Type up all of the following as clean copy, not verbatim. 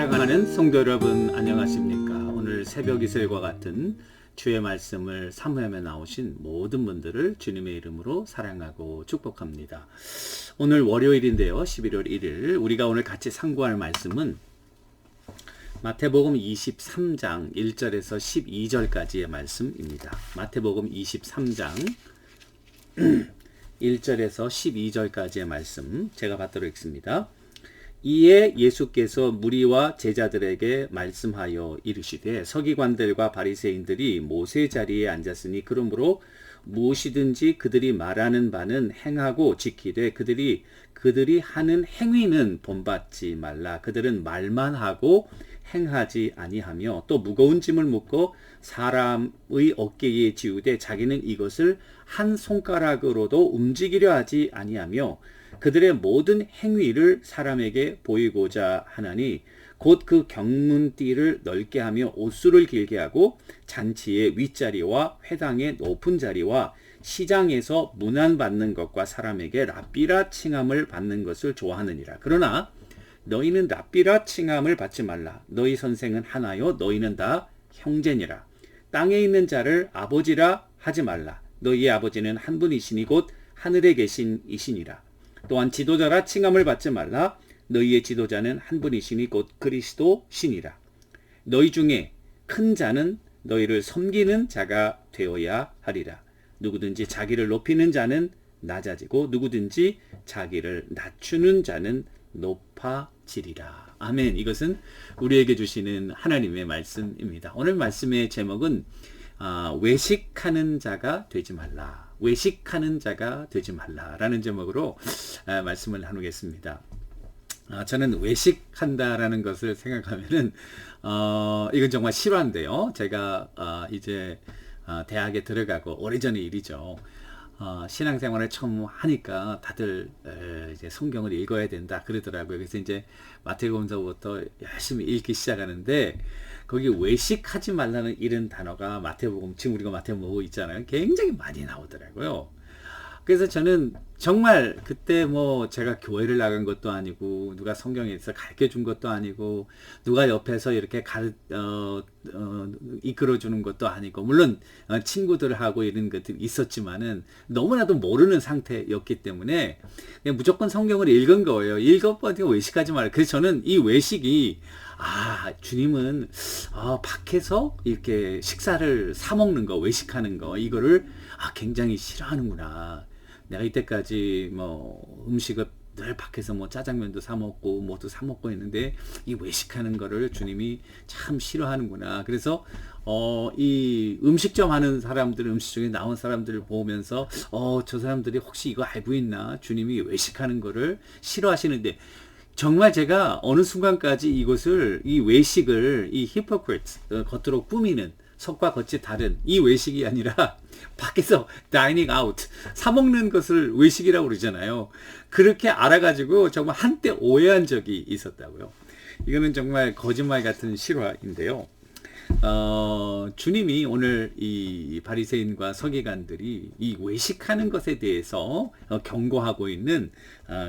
사랑하는 성도 여러분, 안녕하십니까? 오늘 새벽 이슬과 같은 주의 말씀을 사모하며 나오신 모든 분들을 주님의 이름으로 사랑하고 축복합니다. 오늘 월요일인데요, 11월 1일 우리가 오늘 같이 상고할 말씀은 마태복음 23장 1절에서 12절까지의 말씀입니다. 마태복음 23장 1절에서 12절까지의 말씀 제가 받도록 하겠습니다. 이에 예수께서 무리와 제자들에게 말씀하여 이르시되 서기관들과 바리새인들이 모세 자리에 앉았으니 그러므로 무엇이든지 그들이 말하는 바는 행하고 지키되 그들이 하는 행위는 본받지 말라. 그들은 말만 하고 행하지 아니하며 또 무거운 짐을 묶고 사람의 어깨에 지우되 자기는 이것을 한 손가락으로도 움직이려 하지 아니하며 그들의 모든 행위를 사람에게 보이고자 하나니 곧 그 경문띠를 넓게 하며 옷수를 길게 하고 잔치의 윗자리와 회당의 높은 자리와 시장에서 문안받는 것과 사람에게 랍비라 칭함을 받는 것을 좋아하느니라. 그러나 너희는 랍비라 칭함을 받지 말라. 너희 선생은 하나요 너희는 다 형제니라. 땅에 있는 자를 아버지라 하지 말라. 너희의 아버지는 한 분이시니 곧 하늘에 계신 이시니라. 또한 지도자라 칭함을 받지 말라. 너희의 지도자는 한 분이시니 곧 그리스도시니라. 너희 중에 큰 자는 너희를 섬기는 자가 되어야 하리라. 누구든지 자기를 높이는 자는 낮아지고 누구든지 자기를 낮추는 자는 높아지리라. 아멘. 이것은 우리에게 주시는 하나님의 말씀입니다. 오늘 말씀의 제목은 외식하는 자가 되지 말라. 외식하는 자가 되지 말라라는 제목으로 말씀을 나누겠습니다. 저는 외식한다라는 것을 생각하면은 이건 정말 실화인데요. 제가 이제 대학에 들어가고 오래전의 일이죠. 신앙생활을 처음 하니까 다들 이제 성경을 읽어야 된다 그러더라고요. 그래서 이제 마태복음서부터 열심히 읽기 시작하는데 거기 외식하지 말라는 이런 단어가 마태복음, 지금 우리가 마태복음 보고 있잖아요. 굉장히 많이 나오더라고요. 그래서 저는 정말 그때 뭐 제가 교회를 나간 것도 아니고 누가 성경에서 가르쳐 준 것도 아니고 누가 옆에서 이렇게 이끌어 주는 것도 아니고 물론 친구들하고 이런 것들이 있었지만은 너무나도 모르는 상태였기 때문에 그냥 무조건 성경을 읽은 거예요. 읽어보니까 외식하지 말라. 그래서 저는 이 외식이 주님은 밖에서 이렇게 식사를 사 먹는 거, 외식하는 거 이거를 굉장히 싫어하는구나. 내가 이때까지 뭐 음식을 늘 밖에서 뭐 짜장면도 사 먹고 뭐도 사 먹고 했는데 이 외식하는 거를 주님이 참 싫어하는구나. 그래서 이 음식점 하는 사람들, 음식점에 나온 사람들을 보면서 저 사람들이 혹시 이거 알고 있나? 주님이 외식하는 거를 싫어하시는데 정말 제가 어느 순간까지 이 외식을 이 히포크리트, 겉으로 꾸미는 속과 겉이 다른 이 외식이 아니라 밖에서 다이닝 아웃, 사 먹는 것을 외식이라고 그러잖아요. 그렇게 알아가지고 정말 한때 오해한 적이 있었다고요. 이거는 정말 거짓말 같은 실화인데요. 주님이 오늘 이 바리새인과 서기관들이 이 외식하는 것에 대해서 경고하고 있는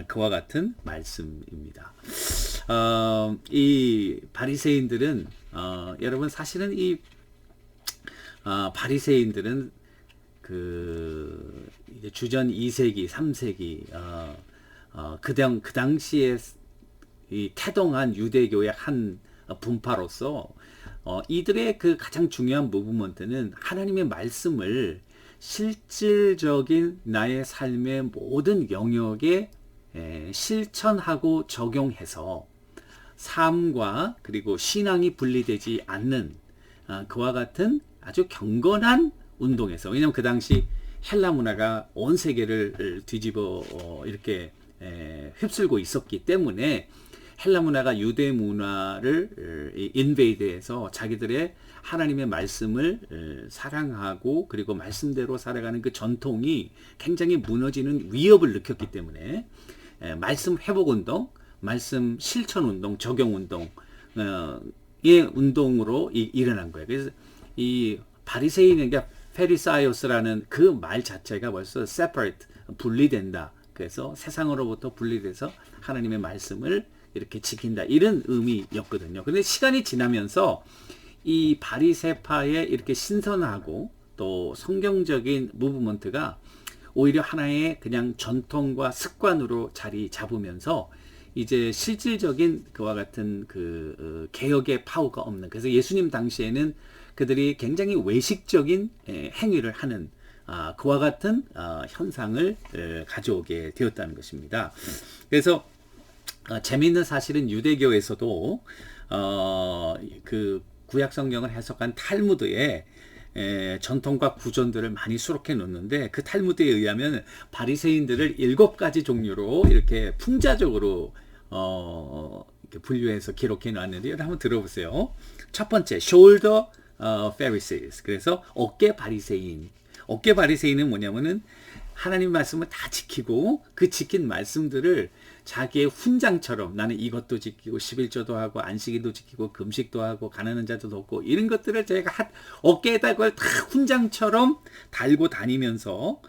그와 같은 말씀입니다. 이 바리새인들은 여러분 사실은 이 바리새인들은 이제 주전 2세기, 3세기 그 당시에 이 태동한 유대교의 한 분파로서 이들의 그 가장 중요한 무브먼트는 하나님의 말씀을 실질적인 나의 삶의 모든 영역에 실천하고 적용해서 삶과 그리고 신앙이 분리되지 않는 그와 같은 아주 경건한 운동에서, 왜냐하면 그 당시 헬라 문화가 온 세계를 뒤집어 이렇게 휩쓸고 있었기 때문에 헬라 문화가 유대 문화를 인베이드해서 자기들의 하나님의 말씀을 사랑하고 그리고 말씀대로 살아가는 그 전통이 굉장히 무너지는 위협을 느꼈기 때문에 말씀 회복 운동, 말씀 실천 운동, 적용 운동의 운동으로 일어난 거예요. 그래서 이 바리새인, 그러니까 페리사이오스라는 그 말 자체가 벌써 separate, 분리된다. 그래서 세상으로부터 분리돼서 하나님의 말씀을 이렇게 지킨다. 이런 의미였거든요. 그런데 시간이 지나면서 이 바리새파의 이렇게 신선하고 또 성경적인 무브먼트가 오히려 하나의 그냥 전통과 습관으로 자리 잡으면서 이제 실질적인 그와 같은 그 개혁의 파워가 없는, 그래서 예수님 당시에는 그들이 굉장히 외식적인 행위를 하는 그와 같은 현상을 가져오게 되었다는 것입니다. 그래서 재미있는 사실은 유대교에서도 그 구약 성경을 해석한 탈무드에 전통과 구전들을 많이 수록해 놓는데, 그 탈무드에 의하면 바리새인들을 7가지 종류로 이렇게 풍자적으로 이렇게 분류해서 기록해 놨는데, 한번 들어보세요. 첫 번째, shoulder Pharisees. 그래서 어깨 바리새인. 어깨 바리새인은 뭐냐면은 하나님 말씀을 다 지키고 그 지킨 말씀들을 자기의 훈장처럼, 나는 이것도 지키고 11조도 하고 안식일도 지키고 금식도 하고 가난한 자도 돕고, 이런 것들을 제가 어깨에다 그걸 다 훈장처럼 달고 다니면서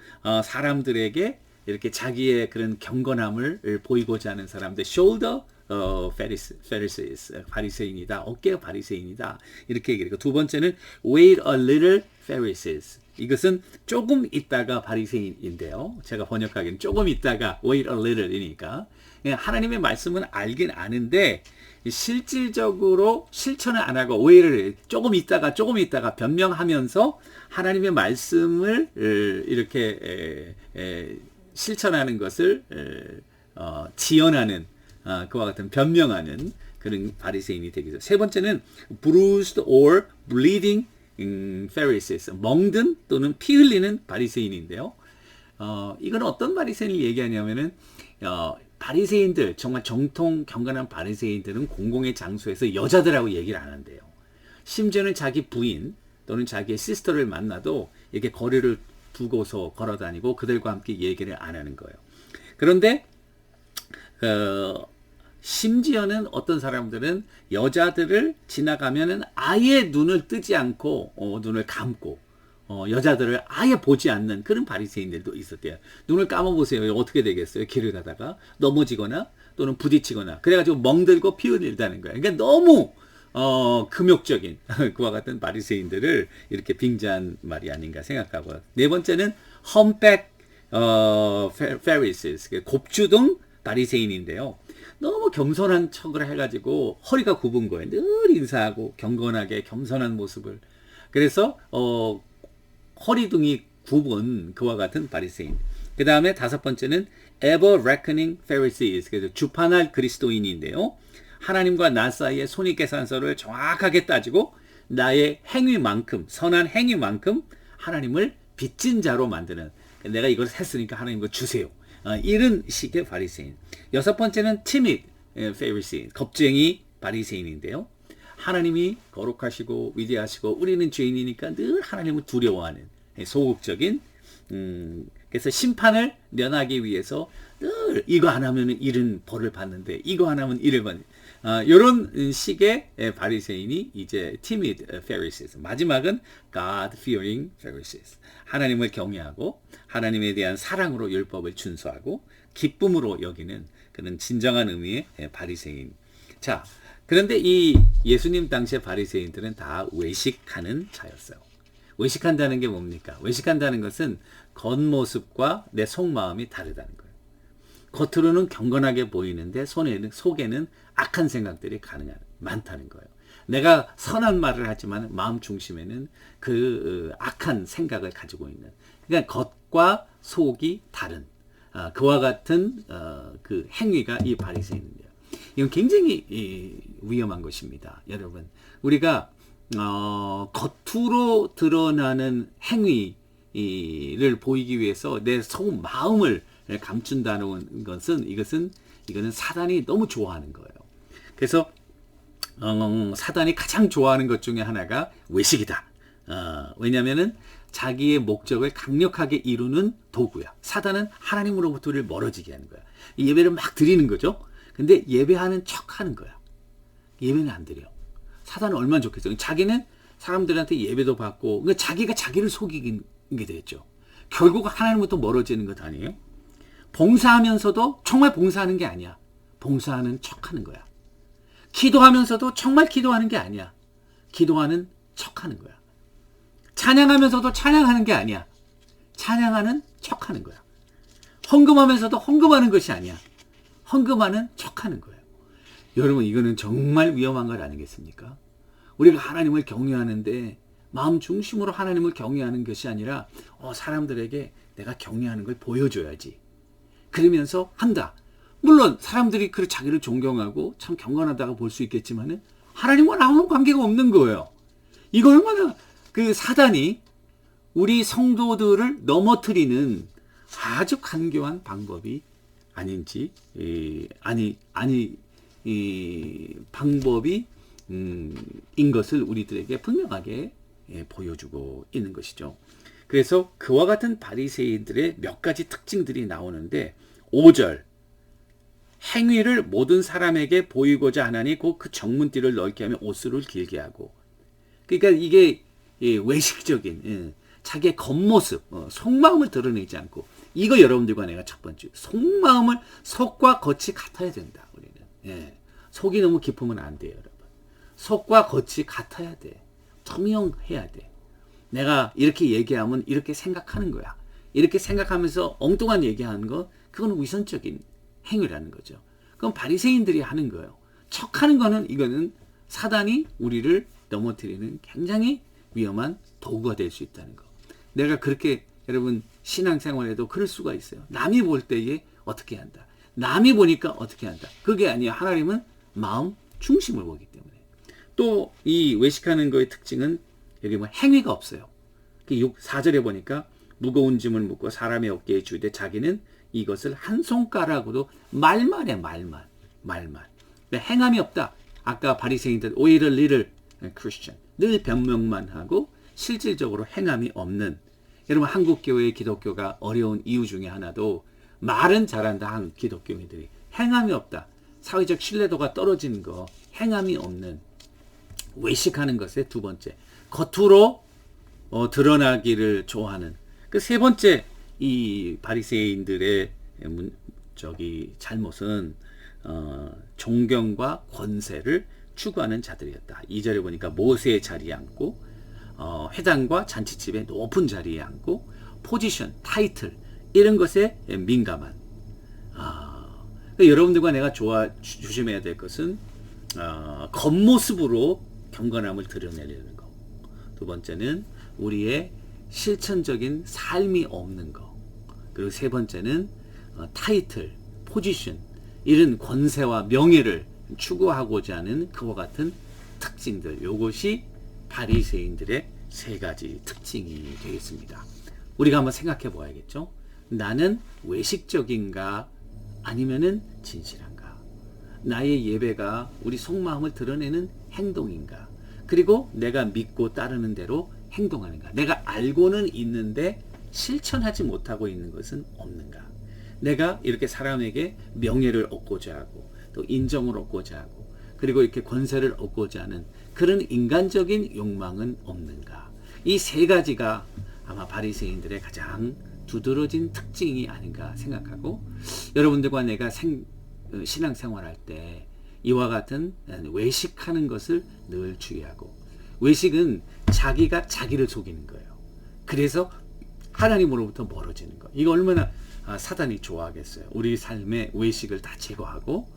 사람들에게 이렇게 자기의 그런 경건함을 보이고자 하는 사람들, shoulder Pharisees, 바리새인이다, 어깨 바리새인이다, 이렇게 얘기해요. 두 번째는 wait a little Pharisees. 이것은 조금 있다가 바리새인인데요. 제가 번역하기는 조금 있다가 wait a little이니까 하나님의 말씀은 알긴 아는데 실질적으로 실천을 안 하고 오해를 조금 있다가 변명하면서 하나님의 말씀을 이렇게 실천하는 것을 지연하는, 그와 같은 변명하는 그런 바리새인이 되겠죠. 세 번째는 bruised or bleeding Pharisees, 멍든 또는 피 흘리는 바리새인인데요. 이건 어떤 바리새인을 얘기하냐면은 바리새인들, 정말 정통 경건한 바리새인들은 공공의 장소에서 여자들하고 얘기를 안 한대요. 심지어는 자기 부인 또는 자기의 시스터를 만나도 이렇게 거리를 두고서 걸어다니고 그들과 함께 얘기를 안 하는 거예요. 그런데 심지어는 어떤 사람들은 여자들을 지나가면은 아예 눈을 뜨지 않고 눈을 감고 여자들을 아예 보지 않는 그런 바리새인들도 있었대요. 눈을 감아보세요. 어떻게 되겠어요? 길을 가다가 넘어지거나 또는 부딪히거나 그래가지고 멍들고 피 흘린다는 거예요. 그러니까 너무 금욕적인 그와 같은 바리새인들을 이렇게 빙자한 말이 아닌가 생각하고요. 네 번째는 humpback Pharisees, 곱주둥 바리새인인데요. 너무 겸손한 척을 해가지고 허리가 굽은 거예요. 늘 인사하고 경건하게 겸손한 모습을. 그래서 허리둥이 굽은 그와 같은 바리새인. 그 다음에 다섯 번째는 ever reckoning Pharisees, 그래서 주판할 그리스도인인데요. 하나님과 나 사이의 손익계산서를 정확하게 따지고 나의 행위만큼, 선한 행위만큼 하나님을 빚진 자로 만드는, 내가 이걸 했으니까 하나님 이거 주세요, 이런 식의 바리새인. 여섯 번째는 timid Pharisee, 겁쟁이 바리새인인데요. 하나님이 거룩하시고 위대하시고 우리는 죄인이니까 늘 하나님을 두려워하는 소극적인, 그래서 심판을 면하기 위해서 늘 이거 안 하면 이런 벌을 받는데 이거 안 하면 이를 받는, 이런 식의 바리새인이 이제 timid Pharisees. 마지막은 God fearing Pharisees, 하나님을 경외하고 하나님에 대한 사랑으로 율법을 준수하고 기쁨으로 여기는 그런 진정한 의미의 바리새인. 자, 그런데 이 예수님 당시의 바리새인들은 다 외식하는 자였어요. 외식한다는 게 뭡니까? 외식한다는 것은 겉모습과 내 속마음이 다르다는 거예요. 겉으로는 경건하게 보이는데 속에는 악한 생각들이 많다는 거예요. 내가 선한 말을 하지만 마음 중심에는 그 악한 생각을 가지고 있는, 그러니까 겉과 속이 다른 그와 같은 그 행위가 이 바리새인입니다. 이건 굉장히 위험한 것입니다. 여러분, 우리가 겉으로 드러나는 행위를 보이기 위해서 내 속 마음을 감춘다는 것은 이거는 사단이 너무 좋아하는 거예요. 그래서 사단이 가장 좋아하는 것 중에 하나가 외식이다. 왜냐하면은 자기의 목적을 강력하게 이루는 도구야. 사단은 하나님으로부터 우리를 멀어지게 하는 거야. 예배를 막 드리는 거죠. 근데 예배하는 척 하는 거야. 예배는 안 드려. 사단은 얼마나 좋겠어요. 자기는 사람들한테 예배도 받고, 그러니까 자기가 자기를 속이게 되겠죠. 결국 하나님부터 멀어지는 것 아니에요? 봉사하면서도 정말 봉사하는 게 아니야. 봉사하는 척하는 거야. 기도하면서도 정말 기도하는 게 아니야. 기도하는 척하는 거야. 찬양하면서도 찬양하는 게 아니야. 찬양하는 척하는 거야. 헌금하면서도 헌금하는 것이 아니야. 헌금하는 척하는 거예요. 여러분, 이거는 정말 위험한 것 아니겠습니까? 우리가 하나님을 경외하는데 마음 중심으로 하나님을 경외하는 것이 아니라 사람들에게 내가 경외하는 걸 보여줘야지. 그러면서 한다. 물론 사람들이 그 자기를 존경하고 참 경건하다고 볼 수 있겠지만은 하나님과 아무 관계가 없는 거예요. 이거 얼마나 그 사단이 우리 성도들을 넘어뜨리는 아주 간교한 방법이 아닌지, 방법이 인 것을 우리들에게 분명하게 보여주고 있는 것이죠. 그래서 그와 같은 바리새인들의 몇 가지 특징들이 나오는데 5절 행위를 모든 사람에게 보이고자 하나니 그 정문띠를 넓게 하며 옷을 길게 하고, 그러니까 이게 외식적인 자기의 겉모습, 속마음을 드러내지 않고, 이거 여러분들과 내가 첫 번째, 속마음을, 속과 겉이 같아야 된다. 우리는 속이 너무 깊으면 안 돼요, 여러분. 속과 겉이 같아야 돼. 투명해야 돼. 내가 이렇게 얘기하면 이렇게 생각하는 거야. 이렇게 생각하면서 엉뚱한 얘기하는 거, 그건 위선적인 행위라는 거죠. 그럼 바리새인들이 하는 거예요. 척하는 거는, 이거는 사단이 우리를 넘어뜨리는 굉장히 위험한 도구가 될 수 있다는 거. 내가 그렇게 여러분 신앙생활에도 그럴 수가 있어요. 남이 볼 때에 어떻게 한다. 남이 보니까 어떻게 한다. 그게 아니에요. 하나님은 마음 중심을 보기 때문에. 또 이 외식하는 거의 특징은 여기 뭐 행위가 없어요. 4절에 보니까 무거운 짐을 묻고 사람의 어깨에 주되 자기는 이것을 한 손가락으로 말만 해. 말만. 행함이 없다. 아까 바리새인들 오히려 little Christian, 늘 변명만 하고 실질적으로 행함이 없는, 여러분 한국 교회의 기독교가 어려운 이유 중에 하나도 말은 잘한다 한 기독교인들이 행함이 없다. 사회적 신뢰도가 떨어지는 거, 행함이 없는, 외식하는 것의 두 번째, 겉으로 드러나기를 좋아하는. 그 세 번째, 이 바리새인들의 잘못은 존경과 권세를 추구하는 자들이었다. 2절에 보니까 모세의 자리에 앉고 회당과 잔치집의 높은 자리에 앉고 포지션, 타이틀 이런 것에 민감한. 여러분들과 내가 조심해야 될 것은 겉모습으로 경건함을 드러내려는 거. 두 번째는 우리의 실천적인 삶이 없는 거. 그리고 세 번째는 타이틀, 포지션 이런 권세와 명예를 추구하고자 하는 그와 같은 특징들. 이것이 바리새인들의 세 가지 특징이 되겠습니다. 우리가 한번 생각해 보아야겠죠. 나는 외식적인가 아니면은 진실한가? 나의 예배가 우리 속마음을 드러내는 행동인가? 그리고 내가 믿고 따르는 대로 행동하는가? 내가 알고는 있는데 실천하지 못하고 있는 것은 없는가? 내가 이렇게 사람에게 명예를 얻고자 하고 또 인정을 얻고자 하고 그리고 이렇게 권세를 얻고자 하는 그런 인간적인 욕망은 없는가? 이 세 가지가 아마 바리새인들의 가장 두드러진 특징이 아닌가 생각하고, 여러분들과 내가 신앙생활할 때 이와 같은 외식하는 것을 늘 주의하고, 외식은 자기가 자기를 속이는 거예요. 그래서 하나님으로부터 멀어지는 거. 이거 얼마나 사단이 좋아하겠어요. 우리 삶의 외식을 다 제거하고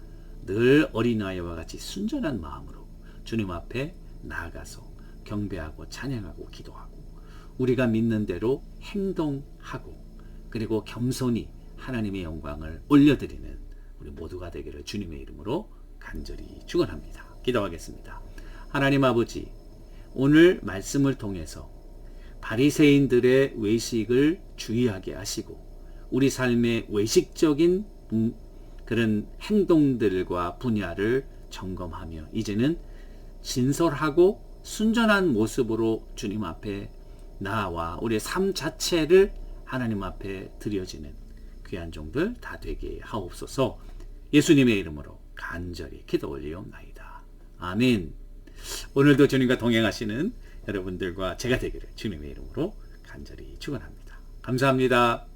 늘 어린아이와 같이 순전한 마음으로 주님 앞에 나아가서 경배하고 찬양하고 기도하고 우리가 믿는 대로 행동하고 그리고 겸손히 하나님의 영광을 올려드리는 우리 모두가 되기를 주님의 이름으로 간절히 축원합니다. 기도하겠습니다. 하나님 아버지, 오늘 말씀을 통해서 바리새인들의 외식을 주의하게 하시고 우리 삶의 외식적인 그런 행동들과 분야를 점검하며 이제는 진솔하고 순전한 모습으로 주님 앞에 나와 우리의 삶 자체를 하나님 앞에 드려지는 귀한 종들 다 되게 하옵소서. 예수님의 이름으로 간절히 기도 올리옵나이다. 아멘. 오늘도 주님과 동행하시는 여러분들과 제가 되기를 주님의 이름으로 간절히 축원합니다. 감사합니다.